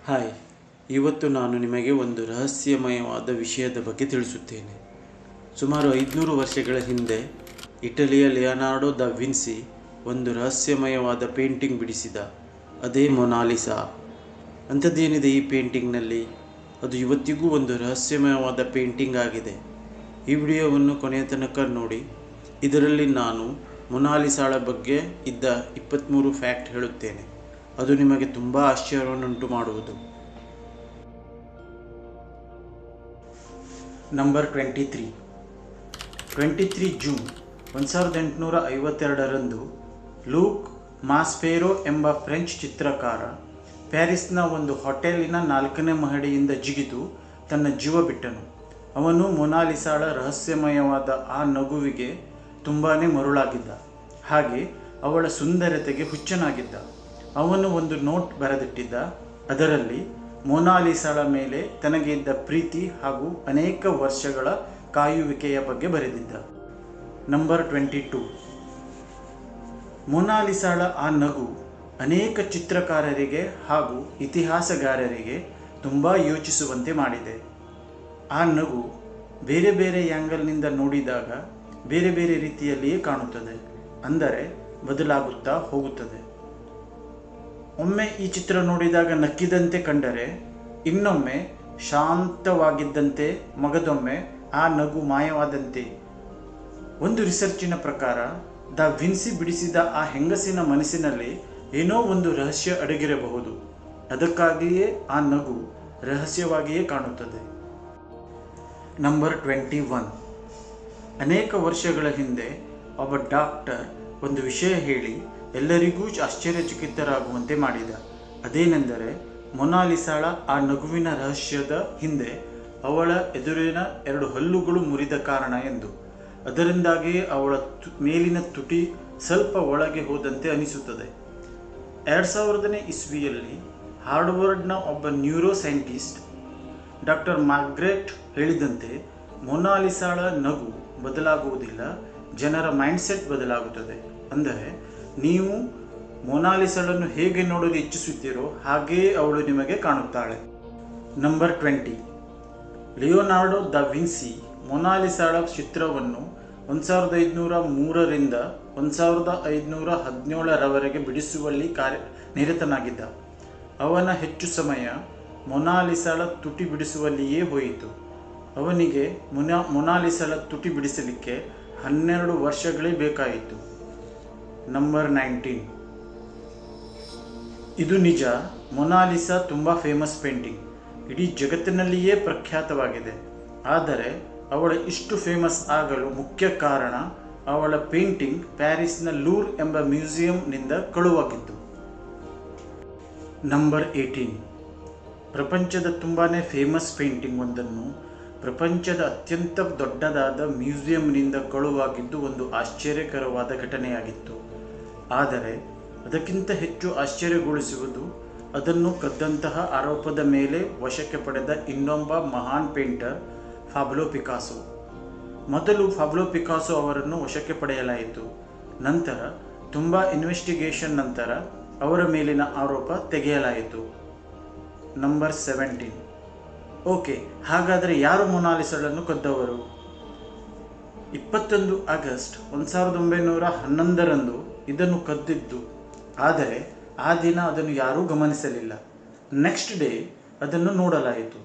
Hi, ಇವತ್ತು ನಾನು ನಿಮಗೆ ಒಂದು ರಹಸ್ಯಮಯವಾದ ವಿಷಯದ ಬಗ್ಗೆ ತಿಳಿಸುತ್ತೇನೆ. ಸುಮಾರು 500 ವರ್ಷಗಳ ಹಿಂದೆ ಇಟಲಿಯ ಲಿಯೋನಾರ್ಡೋ ದ ವಿನ್ಸಿ ಒಂದು ರಹಸ್ಯಮಯವಾದ ಪೇಂಟಿಂಗ್ ಬಿಡಿಸಿದ. ಅದೇ ಮೊನಾಲಿಸಾ. ಅಂಥದ್ದೇನಿದೆ ಈ ಪೇಂಟಿಂಗ್ನಲ್ಲಿ? ಅದು ಇವತ್ತಿಗೂ ಒಂದು ರಹಸ್ಯಮಯವಾದ ಪೇಂಟಿಂಗ್ ಆಗಿದೆ. ಈ ವಿಡಿಯೋವನ್ನು ಕೊನೆಯ ತನಕ ನೋಡಿ. ಇದರಲ್ಲಿ ನಾನು ಮೊನಾಲಿಸಾಳ ಬಗ್ಗೆ ಇದ್ದ 23 ಫ್ಯಾಕ್ಟ್ ಹೇಳುತ್ತೇನೆ. ಅದು ನಿಮಗೆ ತುಂಬ ಆಶ್ಚರ್ಯವನ್ನುಂಟು ಮಾಡುವುದು. ನಂಬರ್ 23 ಜೂನ್ 1852ರಂದು ಲೂಕ್ ಮಾಸ್ಪೆರೋ ಎಂಬ ಫ್ರೆಂಚ್ ಚಿತ್ರಕಾರ ಪ್ಯಾರಿಸ್ನ ಒಂದು ಹೋಟೆಲಿನ 4ನೇ ಮಹಡಿಯಿಂದ ಜಿಗಿದು ತನ್ನ ಜೀವ ಬಿಟ್ಟನು. ಅವನು ಮೊನಾಲಿಸಾಳ ರಹಸ್ಯಮಯವಾದ ಆ ನಗುವಿಗೆ ತುಂಬಾ ಮರುಳಾಗಿದ್ದ. ಹಾಗೆ ಅವಳ ಸುಂದರತೆಗೆ ಹುಚ್ಚನಾಗಿದ್ದ. ಅವನು ಒಂದು ನೋಟ್ ಬರೆದಿಟ್ಟಿದ್ದ. ಅದರಲ್ಲಿ ಮೊನಾಲಿಸಾಳ ಮೇಲೆ ತನಗೆ ಇದ್ದ ಪ್ರೀತಿ ಹಾಗೂ ಅನೇಕ ವರ್ಷಗಳ ಕಾಯುವಿಕೆಯ ಬಗ್ಗೆ ಬರೆದಿದ್ದ. ನಂಬರ್ 22 ಮೊನಾಲಿಸಾಳ ಆ ನಗು ಅನೇಕ ಚಿತ್ರಕಾರರಿಗೆ ಹಾಗೂ ಇತಿಹಾಸಗಾರರಿಗೆ ತುಂಬ ಯೋಚಿಸುವಂತೆ ಮಾಡಿದೆ. ಆ ನಗು ಬೇರೆ ಬೇರೆ ಆ್ಯಂಗಲ್ನಿಂದ ನೋಡಿದಾಗ ಬೇರೆ ಬೇರೆ ರೀತಿಯಲ್ಲಿಯೇ ಕಾಣುತ್ತದೆ, ಅಂದರೆ ಬದಲಾಗುತ್ತಾ ಹೋಗುತ್ತದೆ. ಒಮ್ಮೆ ಈ ಚಿತ್ರ ನೋಡಿದಾಗ ನಕ್ಕಿದಂತೆ ಕಂಡರೆ, ಇನ್ನೊಮ್ಮೆ ಶಾಂತವಾಗಿದ್ದಂತೆ, ಮಗದೊಮ್ಮೆ ಆ ನಗು ಮಾಯವಾದಂತೆ. ಒಂದು ರಿಸರ್ಚಿನ ಪ್ರಕಾರ ದ ವಿನ್ಸಿ ಬಿಡಿಸಿದ ಆ ಹೆಂಗಸಿನ ಮನಸ್ಸಿನಲ್ಲಿ ಏನೋ ಒಂದು ರಹಸ್ಯ ಅಡಗಿರಬಹುದು. ಅದಕ್ಕಾಗಿಯೇ ಆ ನಗು ರಹಸ್ಯವಾಗಿಯೇ ಕಾಣುತ್ತದೆ. ನಂಬರ್ 21 ಅನೇಕ ವರ್ಷಗಳ ಹಿಂದೆ ಒಬ್ಬ ಡಾಕ್ಟರ್ ಒಂದು ವಿಷಯ ಹೇಳಿ ಎಲ್ಲರಿಗೂ ಆಶ್ಚರ್ಯಚಕಿತರಾಗುವಂತೆ ಮಾಡಿದ. ಅದೇನೆಂದರೆ, ಮೊನಾಲಿಸಾಳ ಆ ನಗುವಿನ ರಹಸ್ಯದ ಹಿಂದೆ ಅವಳ ಎದುರಿನ 2 ಹಲ್ಲುಗಳು ಮುರಿದ ಕಾರಣ ಎಂದು. ಅದರಿಂದಾಗಿಯೇ ಅವಳ ಮೇಲಿನ ತುಟಿ ಸ್ವಲ್ಪ ಒಳಗೆ ಹೋದಂತೆ ಅನಿಸುತ್ತದೆ. 2000ನೇ ಇಸ್ವಿಯಲ್ಲಿ ಹಾರ್ವರ್ಡ್ನ ಒಬ್ಬ ನ್ಯೂರೋ ಸೈಂಟಿಸ್ಟ್ ಡಾಕ್ಟರ್ ಮಾರ್ಗ್ರೆಟ್ ಹೇಳಿದಂತೆ, ಮೊನಾಲಿಸಾಳ ನಗು ಬದಲಾಗುವುದಿಲ್ಲ, ಜನರ ಮೈಂಡ್ಸೆಟ್ ಬದಲಾಗುತ್ತದೆ. ಅಂದರೆ ನೀವು ಮೊನಾಲಿಸಾಳನ್ನು ಹೇಗೆ ನೋಡಲು ಇಚ್ಛಿಸುತ್ತೀರೋ ಹಾಗೆಯೇ ಅವಳು ನಿಮಗೆ ಕಾಣುತ್ತಾಳೆ. ನಂಬರ್ 20 ಲಿಯೋನಾರ್ಡೋ ದ ವಿನ್ಸಿ ಮೊನಾಲಿಸಾಳ ಚಿತ್ರವನ್ನು 1503ರಿಂದ 1517ರವರೆಗೆ ಬಿಡಿಸುವಲ್ಲಿ ನಿರತನಾಗಿದ್ದ. ಅವನ ಹೆಚ್ಚು ಸಮಯ ಮೊನಾಲಿಸಾಳ ತುಟಿ ಬಿಡಿಸುವಲ್ಲಿಯೇ ಹೋಯಿತು. ಅವನಿಗೆ ಮೊನಾಲಿಸಾಳ ತುಟಿ ಬಿಡಿಸಲಿಕ್ಕೆ 12 ವರ್ಷಗಳೇ ಬೇಕಾಯಿತು. ನಂಬರ್ 19 ಇದು ನಿಜ, ಮೊನಾಲಿಸಾ ತುಂಬ ಫೇಮಸ್ ಪೇಂಟಿಂಗ್, ಇಡೀ ಜಗತ್ತಿನಲ್ಲಿಯೇ ಪ್ರಖ್ಯಾತವಾಗಿದೆ. ಆದರೆ ಅವಳ ಇಷ್ಟು ಫೇಮಸ್ ಆಗಲು ಮುಖ್ಯ ಕಾರಣ ಅವಳ ಪೇಂಟಿಂಗ್ ಪ್ಯಾರಿಸ್ನ ಲೂರ್ ಎಂಬ ಮ್ಯೂಸಿಯಂನಿಂದ ಕಳುವಾಗಿತ್ತು. ನಂಬರ್ 18 ಪ್ರಪಂಚದ ತುಂಬಾ ಫೇಮಸ್ ಪೇಂಟಿಂಗ್ ಒಂದನ್ನು ಪ್ರಪಂಚದ ಅತ್ಯಂತ ದೊಡ್ಡದಾದ ಮ್ಯೂಸಿಯಂನಿಂದ ಕಳುವಾಗಿದ್ದು ಒಂದು ಆಶ್ಚರ್ಯಕರವಾದ ಘಟನೆಯಾಗಿತ್ತು. ಆದರೆ ಅದಕ್ಕಿಂತ ಹೆಚ್ಚು ಆಶ್ಚರ್ಯಗೊಳಿಸುವುದು ಅದನ್ನು ಕದ್ದಂತಹ ಆರೋಪದ ಮೇಲೆ ವಶಕ್ಕೆ ಪಡೆದ ಇನ್ನೊಬ್ಬ ಮಹಾನ್ ಪೇಂಟರ್ ಪಾಬ್ಲೋ ಪಿಕಾಸೋ. ಮೊದಲು ಪಾಬ್ಲೋ ಪಿಕಾಸೋ ಅವರನ್ನು ವಶಕ್ಕೆ ಪಡೆಯಲಾಯಿತು. ನಂತರ ತುಂಬ ಇನ್ವೆಸ್ಟಿಗೇಷನ್ ನಂತರ ಅವರ ಮೇಲಿನ ಆರೋಪ ತೆಗೆಯಲಾಯಿತು. ನಂಬರ್ 17 ಓಕೆ, ಹಾಗಾದರೆ ಯಾರು ಮೊನಾಲಿಸಾಳನ್ನು ಕದ್ದವರು? 21 ಆಗಸ್ಟ್ 1911ರಂದು ಇದನ್ನು ಕದ್ದಿದ್ದು. ಆದರೆ ಆ ದಿನ ಅದನ್ನು ಯಾರೂ ಗಮನಿಸಲಿಲ್ಲ. ನೆಕ್ಸ್ಟ್ ಡೇ ಅದನ್ನು ನೋಡಲಾಯಿತು.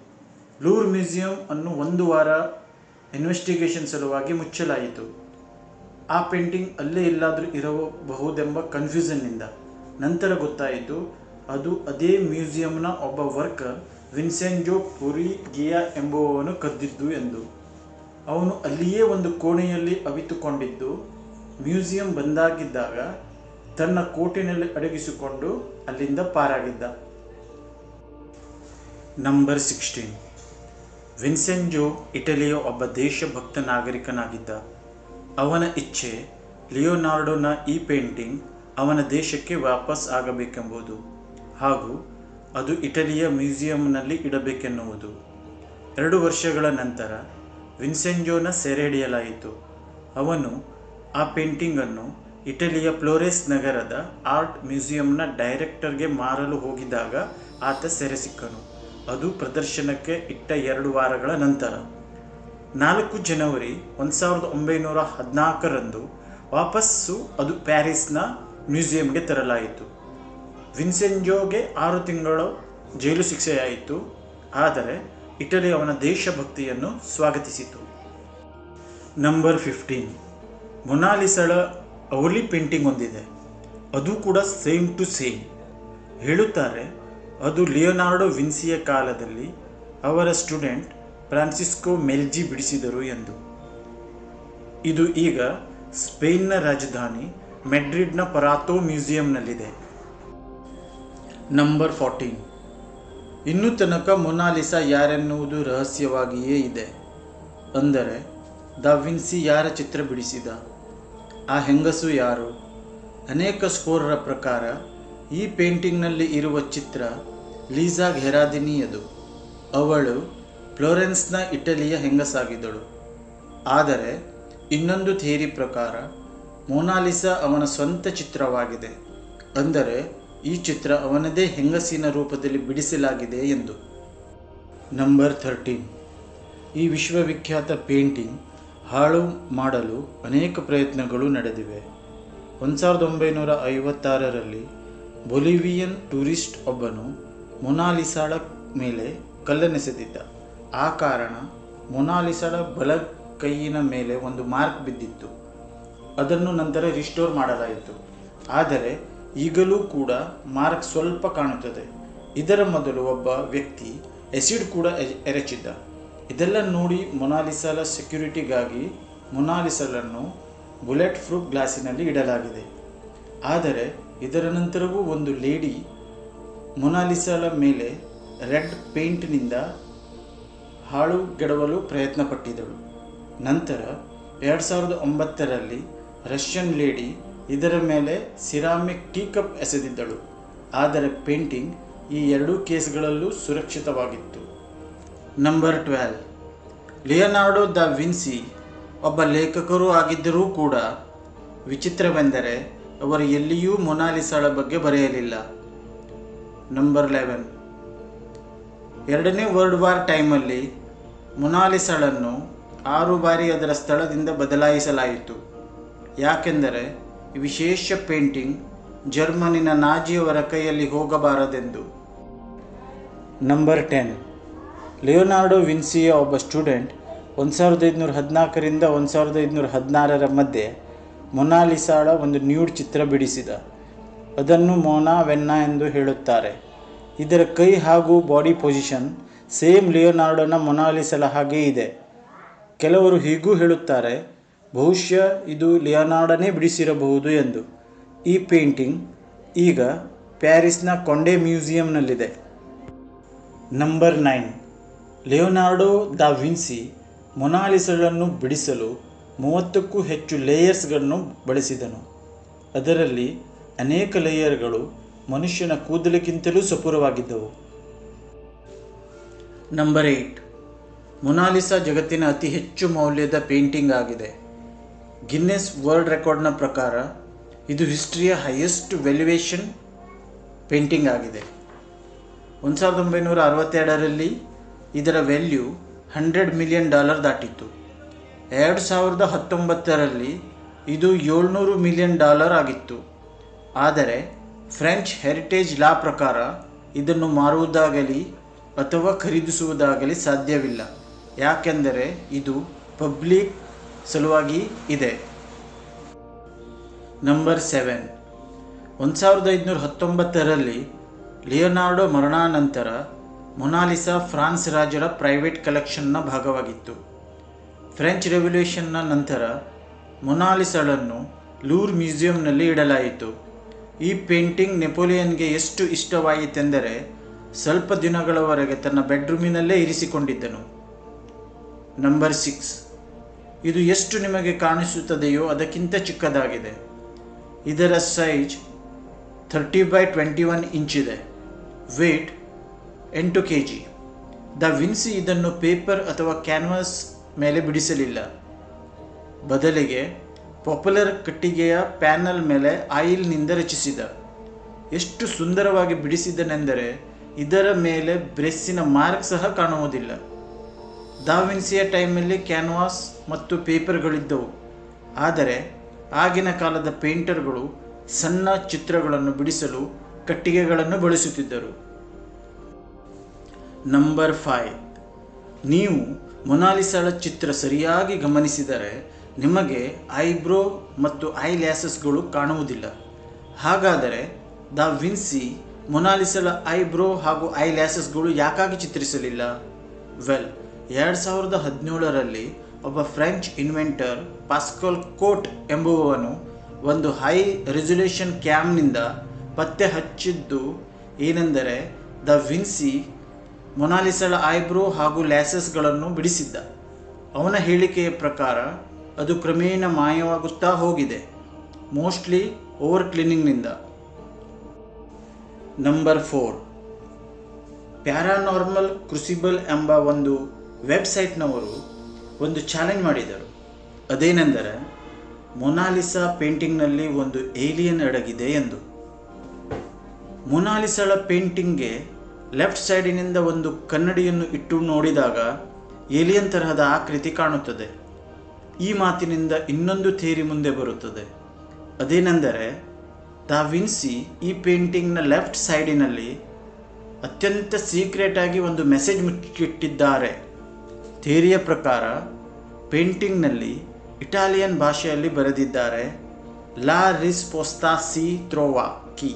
ಲೂರ್ ಮ್ಯೂಸಿಯಂ ಅನ್ನು 1 ವಾರ ಇನ್ವೆಸ್ಟಿಗೇಷನ್ ಸಲುವಾಗಿ ಮುಚ್ಚಲಾಯಿತು. ಆ ಪೇಂಟಿಂಗ್ ಅಲ್ಲೇ ಎಲ್ಲಾದರೂ ಇರಬಹುದೆಂಬ ಕನ್ಫ್ಯೂಷನ್ನಿಂದ. ನಂತರ ಗೊತ್ತಾಯಿತು ಅದು ಅದೇ ಮ್ಯೂಸಿಯಂನ ಒಬ್ಬ ವರ್ಕರ್ ವಿನ್ಸೆಂಜೋ ಪುರಿಗಿಯಾ ಎಂಬುವವನು ಕದ್ದಿದ್ದು ಎಂದು. ಅವನು ಅಲ್ಲಿಯೇ ಒಂದು ಕೋಣೆಯಲ್ಲಿ ಅವಿತುಕೊಂಡಿದ್ದು, ಮ್ಯೂಸಿಯಂ ಬಂದಾಗಿದ್ದಾಗ ತನ್ನ ಕೋಟಿನಲ್ಲಿ ಅಡಗಿಸಿಕೊಂಡು ಅಲ್ಲಿಂದ ಪಾರಾಗಿದ್ದ. ನಂಬರ್ 16 ವಿನ್ಸೆಂಜೋ ಇಟಲಿಯ ಒಬ್ಬ ದೇಶಭಕ್ತ ನಾಗರಿಕನಾಗಿದ್ದ. ಅವನ ಇಚ್ಛೆ ಲಿಯೋನಾರ್ಡೋನ ಈ ಪೇಂಟಿಂಗ್ ಅವನ ದೇಶಕ್ಕೆ ವಾಪಸ್ ಆಗಬೇಕೆಂಬುದು ಹಾಗೂ ಅದು ಇಟಲಿಯ ಮ್ಯೂಸಿಯಂನಲ್ಲಿ ಇಡಬೇಕೆನ್ನುವುದು. 2 ವರ್ಷಗಳ ನಂತರ ವಿನ್ಸೆಂಜೋನ ಸೆರೆ ಹಿಡಿಯಲಾಯಿತು. ಅವನು ಆ ಪೇಂಟಿಂಗನ್ನು ಇಟಲಿಯ ಫ್ಲೋರೆನ್ಸ್ ನಗರದ ಆರ್ಟ್ ಮ್ಯೂಸಿಯಂನ ಡೈರೆಕ್ಟರ್ಗೆ ಮಾರಲು ಹೋಗಿದ್ದಾಗ ಆತ ಸೆರೆ ಸಿಕ್ಕನು. ಅದು ಪ್ರದರ್ಶನಕ್ಕೆ ಇಟ್ಟ 2 ವಾರಗಳ ನಂತರ 4 ಜನವರಿ 1914 ವಾಪಸ್ಸು ಅದು ಪ್ಯಾರಿಸ್ನ ಮ್ಯೂಸಿಯಂಗೆ ತರಲಾಯಿತು. ವಿನ್ಸೆಂಜೋಗೆ 6 ತಿಂಗಳು ಜೈಲು ಶಿಕ್ಷೆಯಾಯಿತು, ಆದರೆ ಇಟಲಿ ಅವನ ದೇಶಭಕ್ತಿಯನ್ನು ಸ್ವಾಗತಿಸಿತು. ನಂಬರ್ 15, ಮೊನಾಲಿಸಾಳ ಅವಳಿ ಪೇಂಟಿಂಗ್ ಹೊಂದಿದೆ. ಅದು ಕೂಡ ಸೇಮ್ ಟು ಸೇಮ್. ಹೇಳುತ್ತಾರೆ ಅದು ಲಿಯೋನಾರ್ಡೋ ವಿನ್ಸಿಯ ಕಾಲದಲ್ಲಿ ಅವರ ಸ್ಟೂಡೆಂಟ್ ಫ್ರಾನ್ಸಿಸ್ಕೋ ಮೆಲ್ಜಿ ಬಿಡಿಸಿದರು ಎಂದು. ಇದು ಈಗ ಸ್ಪೇನ್ನ ರಾಜಧಾನಿ ಮೆಡ್ರಿಡ್ನ ಪರಾತೋ ಮ್ಯೂಸಿಯಂನಲ್ಲಿದೆ. ನಂಬರ್ 14, ಇನ್ನೂ ತನಕ ಮೊನಾಲಿಸಾ ಯಾರೆನ್ನುವುದು ರಹಸ್ಯವಾಗಿಯೇ ಇದೆ. ಅಂದರೆ ದ ವಿನ್ಸಿ ಯಾರ ಚಿತ್ರ ಬಿಡಿಸಿದ, ಆ ಹೆಂಗಸು ಯಾರು? ಅನೇಕ ಸ್ಕೋರರ ಪ್ರಕಾರ ಈ ಪೇಂಟಿಂಗ್ನಲ್ಲಿ ಇರುವ ಚಿತ್ರ ಲೀಸಾ ಘೆರಾದಿನಿಯದು. ಅವಳು ಫ್ಲೋರೆನ್ಸ್ನ ಇಟಲಿಯ ಹೆಂಗಸಾಗಿದ್ದಳು. ಆದರೆ ಇನ್ನೊಂದು ಥಿಯರಿ ಪ್ರಕಾರ ಮೊನಾಲಿಸಾ ಅವನ ಸ್ವಂತ ಚಿತ್ರವಾಗಿದೆ, ಅಂದರೆ ಈ ಚಿತ್ರ ಅವನದೇ ಹೆಂಗಸಿನ ರೂಪದಲ್ಲಿ ಬಿಡಿಸಲಾಗಿದೆ ಎಂದು. ನಂಬರ್ 13, ಈ ವಿಶ್ವವಿಖ್ಯಾತ ಪೇಂಟಿಂಗ್ ಹಾಳು ಮಾಡಲು ಅನೇಕ ಪ್ರಯತ್ನಗಳು ನಡೆದಿವೆ. 1956ರಲ್ಲಿ ಬೊಲಿವಿಯನ್ ಟೂರಿಸ್ಟ್ ಒಬ್ಬನು ಮೊನಾಲಿಸಾಳ ಮೇಲೆ ಕಲ್ಲನ್ನೆಸೆದಿದ್ದ. ಆ ಕಾರಣ ಮೊನಾಲಿಸಾಳ ಬಲ ಕೈಯಿನ ಮೇಲೆ ಒಂದು ಮಾರ್ಕ್ ಬಿದ್ದಿತ್ತು. ಅದನ್ನು ನಂತರ ರಿಸ್ಟೋರ್ ಮಾಡಲಾಯಿತು, ಆದರೆ ಈಗಲೂ ಕೂಡ ಮಾರ್ಕ್ ಸ್ವಲ್ಪ ಕಾಣುತ್ತದೆ. ಇದರ ಮೊದಲು ಒಬ್ಬ ವ್ಯಕ್ತಿ ಎಸಿಡ್ ಕೂಡ ಎರಚಿದ್ದ. ಇದೆಲ್ಲ ನೋಡಿ ಮೊನಾಲಿಸಾಳ ಸೆಕ್ಯುರಿಟಿಗಾಗಿ ಮೊನಾಲಿಸಾಳನ್ನು ಬುಲೆಟ್ ಪ್ರೂಫ್ ಗ್ಲಾಸಿನಲ್ಲಿ ಇಡಲಾಗಿದೆ. ಆದರೆ ಇದರ ನಂತರವೂ ಒಂದು ಲೇಡಿ ಮೊನಾಲಿಸಾಳ ಮೇಲೆ ರೆಡ್ ಪೇಂಟ್ನಿಂದ ಹಾಳುಗೆಡವಲು ಪ್ರಯತ್ನಪಟ್ಟಿದ್ದಳು. ನಂತರ 2009ರಲ್ಲಿ ರಷ್ಯನ್ ಲೇಡಿ ಇದರ ಮೇಲೆ ಸಿರಾಮಿಕ್ ಟೀ ಕಪ್ ಎಸೆದಿದ್ದಳು. ಆದರೆ ಪೇಂಟಿಂಗ್ ಈ 2 ಕೇಸ್ಗಳಲ್ಲೂ ಸುರಕ್ಷಿತವಾಗಿತ್ತು. ನಂಬರ್ 12, ಲಿಯೋನಾರ್ಡೋ ದ ವಿನ್ಸಿ ಒಬ್ಬ ಲೇಖಕರೂ ಆಗಿದ್ದರೂ ಕೂಡ ವಿಚಿತ್ರವೆಂದರೆ ಅವರು ಎಲ್ಲಿಯೂ ಮೊನಾಲಿಸಾಳ ಬಗ್ಗೆ ಬರೆಯಲಿಲ್ಲ. ನಂಬರ್ 11, 2ನೇ ವರ್ಲ್ಡ್ ವಾರ್ ಟೈಮಲ್ಲಿ ಮೊನಾಲಿಸಾಳನ್ನು 6 ಬಾರಿ ಅದರ ಸ್ಥಳದಿಂದ ಬದಲಾಯಿಸಲಾಯಿತು. ಯಾಕೆಂದರೆ ಈ ವಿಶೇಷ ಪೇಂಟಿಂಗ್ ಜರ್ಮನಿನ ನಾಜಿಯವರ ಕೈಯಲ್ಲಿ ಹೋಗಬಾರದೆಂದು. ನಂಬರ್ 10, ಲಿಯೋನಾರ್ಡೋ ವಿನ್ಸಿಯ ಒಬ್ಬ ಸ್ಟೂಡೆಂಟ್ 1514ರಿಂದ 1516ರ ಮಧ್ಯೆ ಮೊನಾಲಿಸಾಳ ಒಂದು ನ್ಯೂಡ್ ಚಿತ್ರ ಬಿಡಿಸಿದ. ಅದನ್ನು ಮೊನಾ ವೆನ್ನಾ ಎಂದು ಹೇಳುತ್ತಾರೆ. ಇದರ ಕೈ ಹಾಗೂ ಬಾಡಿ ಪೊಸಿಷನ್ ಸೇಮ್ ಲಿಯೋನಾರ್ಡೋನ ಮೊನಾಲಿಸಾಳ ಹಾಗೇ ಇದೆ. ಕೆಲವರು ಹೀಗೂ ಹೇಳುತ್ತಾರೆ, ಬಹುಶಃ ಇದು ಲಿಯೋನಾರ್ಡೋನೇ ಬಿಡಿಸಿರಬಹುದು ಎಂದು. ಈ ಪೇಂಟಿಂಗ್ ಈಗ ಪ್ಯಾರಿಸ್ನ ಕೊಂಡೆ ಮ್ಯೂಸಿಯಂನಲ್ಲಿದೆ. ನಂಬರ್ 9, ಲಿಯೋನಾರ್ಡೋ ದ ವಿನ್ಸಿ ಮೊನಾಲಿಸಾಳನ್ನು ಬಿಡಿಸಲು 30ಕ್ಕೂ ಹೆಚ್ಚು ಲೇಯರ್ಸ್ಗಳನ್ನು ಬಳಸಿದನು. ಅದರಲ್ಲಿ ಅನೇಕ ಲೇಯರ್ಗಳು ಮನುಷ್ಯನ ಕೂದಲಿಗಿಂತಲೂ ಸಪೂರವಾಗಿದ್ದವು. ನಂಬರ್ 8, ಮೊನಾಲಿಸಾ ಜಗತ್ತಿನ ಅತಿ ಹೆಚ್ಚು ಮೌಲ್ಯದ ಪೇಂಟಿಂಗ್ ಆಗಿದೆ. ಗಿನ್ನೆಸ್ ವರ್ಲ್ಡ್ ರೆಕಾರ್ಡ್ನ ಪ್ರಕಾರ ಇದು ಹಿಸ್ಟ್ರಿಯ ಹೈಯೆಸ್ಟ್ ವ್ಯಾಲ್ಯುಯೇಷನ್ ಪೇಂಟಿಂಗ್ ಆಗಿದೆ. 1962ರಲ್ಲಿ ಇದರ ವ್ಯಾಲ್ಯೂ $100 ಮಿಲಿಯನ್ ದಾಟಿತ್ತು. 2019ರಲ್ಲಿ ಇದು $700 ಮಿಲಿಯನ್ ಆಗಿತ್ತು. ಆದರೆ ಫ್ರೆಂಚ್ ಹೆರಿಟೇಜ್ ಲಾ ಪ್ರಕಾರ ಇದನ್ನು ಮಾರುವುದಾಗಲಿ ಅಥವಾ ಖರೀದಿಸುವುದಾಗಲಿ ಸಾಧ್ಯವಿಲ್ಲ, ಯಾಕೆಂದರೆ ಇದು ಪಬ್ಲಿಕ್ ಸಲುವಾಗಿ ಇದೆ. ನಂಬರ್ 7, 1519ರಲ್ಲಿ ಲಿಯೋನಾರ್ಡೋ ಮರಣಾನಂತರ ಮೊನಾಲಿಸಾ ಫ್ರಾನ್ಸ್ ರಾಜರ ಪ್ರೈವೇಟ್ ಕಲೆಕ್ಷನ್ನ ಭಾಗವಾಗಿತ್ತು. ಫ್ರೆಂಚ್ ರೆವಲ್ಯೂಷನ್ನ ನಂತರ ಮೊನಾಲಿಸಾಳನ್ನು ಲೂರ್ ಮ್ಯೂಸಿಯಂನಲ್ಲಿ ಇಡಲಾಯಿತು. ಈ ಪೇಂಟಿಂಗ್ ನೆಪೋಲಿಯನ್ಗೆ ಎಷ್ಟು ಇಷ್ಟವಾಯಿತೆಂದರೆ ಸ್ವಲ್ಪ ದಿನಗಳವರೆಗೆ ತನ್ನ ಬೆಡ್ರೂಮಿನಲ್ಲೇ ಇರಿಸಿಕೊಂಡಿದ್ದನು. ನಂಬರ್ 6, ಇದು ಎಷ್ಟು ನಿಮಗೆ ಕಾಣಿಸುತ್ತದೆಯೋ ಅದಕ್ಕಿಂತ ಚಿಕ್ಕದಾಗಿದೆ. ಇದರ ಸೈಜ್ 30x21 ಇಂಚಿದೆ. Weight 8 kg. ದ ವಿನ್ಸಿ ಇದನ್ನು ಪೇಪರ್ ಅಥವಾ ಕ್ಯಾನ್ವಾಸ್ ಮೇಲೆ ಬಿಡಿಸಲಿಲ್ಲ. ಬದಲಿಗೆ ಪಾಪ್ಯುಲರ್ ಕಟ್ಟಿಗೆಯ ಪ್ಯಾನಲ್ ಮೇಲೆ ಆಯಿಲ್ನಿಂದ ರಚಿಸಿದ. ಎಷ್ಟು ಸುಂದರವಾಗಿ ಬಿಡಿಸಿದನೆಂದರೆ ಇದರ ಮೇಲೆ ಬ್ರಷ್ಸಿನ ಮಾರ್ಕ್ ಸಹ ಕಾಣುವುದಿಲ್ಲ. ದಾ ವಿನ್ಸಿಯ ಟೈಮಲ್ಲಿ ಕ್ಯಾನ್ವಾಸ್ ಮತ್ತು ಪೇಪರ್ಗಳಿದ್ದವು, ಆದರೆ ಆಗಿನ ಕಾಲದ ಪೇಂಟರ್ಗಳು ಸಣ್ಣ ಚಿತ್ರಗಳನ್ನು ಬಿಡಿಸಲು ಕಟ್ಟಿಗೆಗಳನ್ನು ಬಳಸುತ್ತಿದ್ದರು. ನಂಬರ್ 5, ನೀವು ಮೊನಾಲಿಸಾಳ ಚಿತ್ರ ಸರಿಯಾಗಿ ಗಮನಿಸಿದರೆ ನಿಮಗೆ ಐಬ್ರೋ ಮತ್ತು ಐ ಲ್ಯಾಸಸ್ಗಳು ಕಾಣುವುದಿಲ್ಲ. ಹಾಗಾದರೆ ದಾ ವಿನ್ಸಿ ಮೊನಾಲಿಸಾಳ ಐಬ್ರೋ ಹಾಗೂ ಐ ಲ್ಯಾಸಸ್ಗಳು ಯಾಕಾಗಿ ಚಿತ್ರಿಸಲಿಲ್ಲ? 2017ರಲ್ಲಿ ಒಬ್ಬ ಫ್ರೆಂಚ್ ಇನ್ವೆಂಟರ್ ಪಾಸ್ಕಲ್ ಕೋಟ್ ಎಂಬುವವನು ಒಂದು ಹೈ ರೆಸೊಲ್ಯೂಷನ್ ಕ್ಯಾಮ್ನಿಂದ ಪತ್ತೆ ಹಚ್ಚಿದ್ದು ಏನೆಂದರೆ ದಾ ವಿನ್ಸಿ ಮೊನಾಲಿಸಾಳ ಐಬ್ರೋ ಹಾಗೂ ಲ್ಯಾಸಸ್ಗಳನ್ನು ಬಿಡಿಸಿದ್ದ. ಅವನ ಹೇಳಿಕೆಯ ಪ್ರಕಾರ ಅದು ಕ್ರಮೇಣ ಮಾಯವಾಗುತ್ತಾ ಹೋಗಿದೆ, ಮೋಸ್ಟ್ಲಿ ಓವರ್ ಕ್ಲೀನಿಂಗ್ನಿಂದ. ನಂಬರ್ 4, ಪ್ಯಾರಾನಾರ್ಮಲ್ ಕ್ರೂಸಿಬಲ್ ಎಂಬ ಒಂದು ವೆಬ್ಸೈಟ್ನವರು ಒಂದು ಚಾಲೆಂಜ್ ಮಾಡಿದರು. ಅದೇನೆಂದರೆ ಮೊನಾಲಿಸಾ ಪೇಂಟಿಂಗ್ನಲ್ಲಿ ಒಂದು ಏಲಿಯನ್ ಅಡಗಿದೆ ಎಂದು. ಮೊನಾಲಿಸಾಳ ಪೇಂಟಿಂಗ್ಗೆ ಲೆಫ್ಟ್ ಸೈಡಿನಿಂದ ಒಂದು ಕನ್ನಡಿಯನ್ನು ಇಟ್ಟು ನೋಡಿದಾಗ ಏಲಿಯನ್ ತರಹದ ಆಕೃತಿ ಕಾಣುತ್ತದೆ. ಈ ಮಾತಿನಿಂದ ಇನ್ನೊಂದು ಥಿಯರಿ ಮುಂದೆ ಬರುತ್ತದೆ. ಅದೇನೆಂದರೆ ದಾ ವಿನ್ಸಿ ಈ ಪೇಂಟಿಂಗ್ನ ಲೆಫ್ಟ್ ಸೈಡಿನಲ್ಲಿ ಅತ್ಯಂತ ಸೀಕ್ರೆಟ್ ಆಗಿ ಒಂದು ಮೆಸೇಜ್ ಮುಚ್ಚಿಟ್ಟಿದ್ದಾರೆ. ಥಿಯರಿಯ ಪ್ರಕಾರ ಪೇಂಟಿಂಗ್ನಲ್ಲಿ ಇಟಾಲಿಯನ್ ಭಾಷೆಯಲ್ಲಿ ಬರೆದಿದ್ದಾರೆ ಲಾ ರಿಸ್ಪೋಸ್ತಾ ಸಿ ಟ್ರೋವಾ ಕಿ.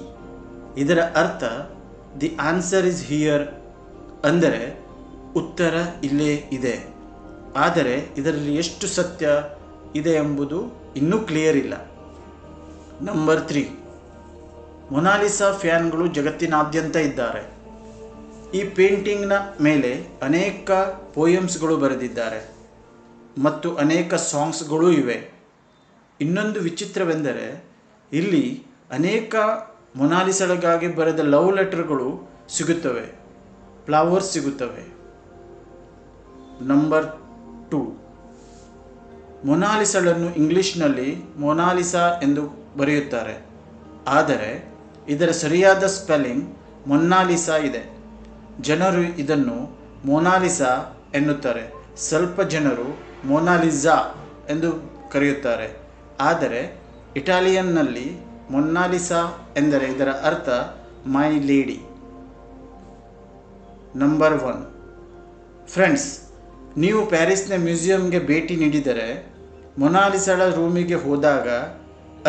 ಇದರ ಅರ್ಥ ದಿ ಆನ್ಸರ್ ಇಸ್ ಹಿಯರ್, ಅಂದರೆ ಉತ್ತರ ಇಲ್ಲೇ ಇದೆ. ಆದರೆ ಇದರಲ್ಲಿ ಎಷ್ಟು ಸತ್ಯ ಇದೆ ಎಂಬುದು ಇನ್ನೂ ಕ್ಲಿಯರ್ ಇಲ್ಲ. ನಂಬರ್ 3, ಮೊನಾಲಿಸಾ ಫ್ಯಾನ್ಗಳು ಜಗತ್ತಿನಾದ್ಯಂತ ಇದ್ದಾರೆ. ಈ ಪೇಂಟಿಂಗ್ನ ಮೇಲೆ ಅನೇಕ ಪೋಯಮ್ಸ್ಗಳು ಬರೆದಿದ್ದಾರೆ ಮತ್ತು ಅನೇಕ ಸಾಂಗ್ಸ್ಗಳೂ ಇವೆ. ಇನ್ನೊಂದು ವಿಚಿತ್ರವೆಂದರೆ ಇಲ್ಲಿ ಅನೇಕ ಮೊನಾಲಿಸಾಳಿಗಾಗಿ ಬರೆದ ಲವ್ ಲೆಟರ್ಗಳು ಸಿಗುತ್ತವೆ, ಫ್ಲವರ್ಸ್ ಸಿಗುತ್ತವೆ. ನಂಬರ್ 2, ಮೊನಾಲಿಸಾಳನ್ನು ಇಂಗ್ಲಿಷ್ನಲ್ಲಿ ಮೊನಾಲಿಸಾ ಎಂದು ಬರೆಯುತ್ತಾರೆ, ಆದರೆ ಇದರ ಸರಿಯಾದ ಸ್ಪೆಲ್ಲಿಂಗ್ ಮೊನ್ನಾಲಿಸಾ ಇದೆ. ಜನರು ಇದನ್ನು ಮೊನಾಲಿಸಾ ಎನ್ನುತ್ತಾರೆ, ಸ್ವಲ್ಪ ಜನರು ಮೊನಾಲಿಸಾ ಎಂದು ಕರೆಯುತ್ತಾರೆ. ಆದರೆ ಇಟಾಲಿಯನ್ನಲ್ಲಿ ಮೊನ್ನಾಲಿಸಾ ಎಂದರೆ ಇದರ ಅರ್ಥ ಮೈ ಲೇಡಿ. ನಂಬರ್ 1, ಫ್ರೆಂಡ್ಸ್, ನೀವು ಪ್ಯಾರಿಸ್ನ ಮ್ಯೂಸಿಯಂಗೆ ಭೇಟಿ ನೀಡಿದರೆ ಮೊನಾಲಿಸಾಳ ರೂಮಿಗೆ ಹೋದಾಗ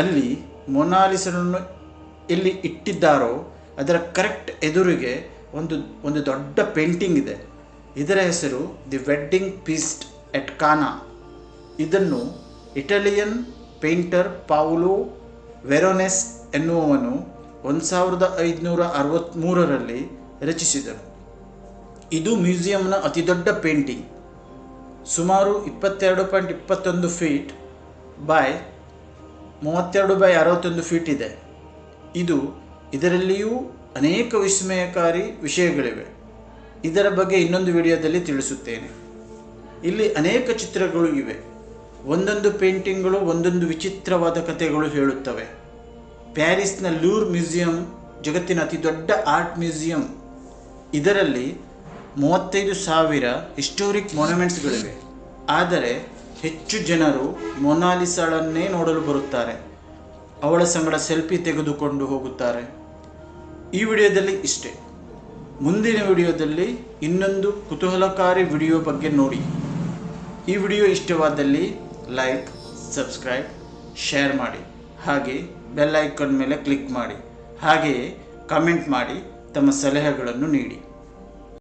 ಅಲ್ಲಿ ಮೊನಾಲಿಸಾಳನ್ನು ಎಲ್ಲಿ ಇಟ್ಟಿದ್ದಾರೋ ಅದರ ಕರೆಕ್ಟ್ ಎದುರಿಗೆ ಒಂದು ದೊಡ್ಡ ಪೇಂಟಿಂಗ್ ಇದೆ. ಇದರ ಹೆಸರು ದಿ ವೆಡ್ಡಿಂಗ್ ಫೀಸ್ಟ್ ಎಟ್ ಕಾನಾ. ಇದನ್ನು ಇಟಾಲಿಯನ್ ಪೇಂಟರ್ ಪಾವೊಲೋ ವೆರೋನೆಸ್ ಎನ್ನುವವನು 1563ರಲ್ಲಿ ರಚಿಸಿದನು. ಇದು ಮ್ಯೂಸಿಯಂನ ಅತಿದೊಡ್ಡ ಪೇಂಟಿಂಗ್, ಸುಮಾರು 22.21 ಫೀಟ್ ಬೈ 32x61 ಫೀಟ್ ಇದೆ. ಇದರಲ್ಲಿಯೂ ಅನೇಕ ವಿಸ್ಮಯಕಾರಿ ವಿಷಯಗಳಿವೆ. ಇದರ ಬಗ್ಗೆ ಇನ್ನೊಂದು ವಿಡಿಯೋದಲ್ಲಿ ತಿಳಿಸುತ್ತೇನೆ. ಇಲ್ಲಿ ಅನೇಕ ಚಿತ್ರಗಳು ಇವೆ. ಒಂದೊಂದು ಪೇಂಟಿಂಗ್ಗಳು ಒಂದೊಂದು ವಿಚಿತ್ರವಾದ ಕಥೆಗಳು ಹೇಳುತ್ತವೆ. ಪ್ಯಾರಿಸ್ನ ಲೂರ್ ಮ್ಯೂಸಿಯಂ ಜಗತ್ತಿನ ಅತಿ ದೊಡ್ಡ ಆರ್ಟ್ ಮ್ಯೂಸಿಯಂ. ಇದರಲ್ಲಿ 35,000 ಹಿಸ್ಟೋರಿಕ್ ಮಾನ್ಯುಮೆಂಟ್ಸ್ಗಳಿವೆ. ಆದರೆ ಹೆಚ್ಚು ಜನರು ಮೊನಾಲಿಸಾಳನ್ನೇ ನೋಡಲು ಬರುತ್ತಾರೆ, ಅವಳ ಸಂಗಡ ಸೆಲ್ಫಿ ತೆಗೆದುಕೊಂಡು ಹೋಗುತ್ತಾರೆ. ಈ ವಿಡಿಯೋದಲ್ಲಿ ಇಷ್ಟೇ. ಮುಂದಿನ ವಿಡಿಯೋದಲ್ಲಿ ಇನ್ನೊಂದು ಕುತೂಹಲಕಾರಿ ವಿಡಿಯೋ ಬಗ್ಗೆ ನೋಡಿ. ಈ ವಿಡಿಯೋ ಇಷ್ಟವಾದಲ್ಲಿ ಲೈಕ್, ಸಬ್ಸ್ಕ್ರೈಬ್, ಶೇರ್ ಮಾಡಿ. ಹಾಗೆ ಬೆಲ್ ಐಕಾನ್ ಮೇಲೆ ಕ್ಲಿಕ್ ಮಾಡಿ. ಹಾಗೆಯೇ ಕಮೆಂಟ್ ಮಾಡಿ ತಮ್ಮ ಸಲಹೆಗಳನ್ನು ನೀಡಿ.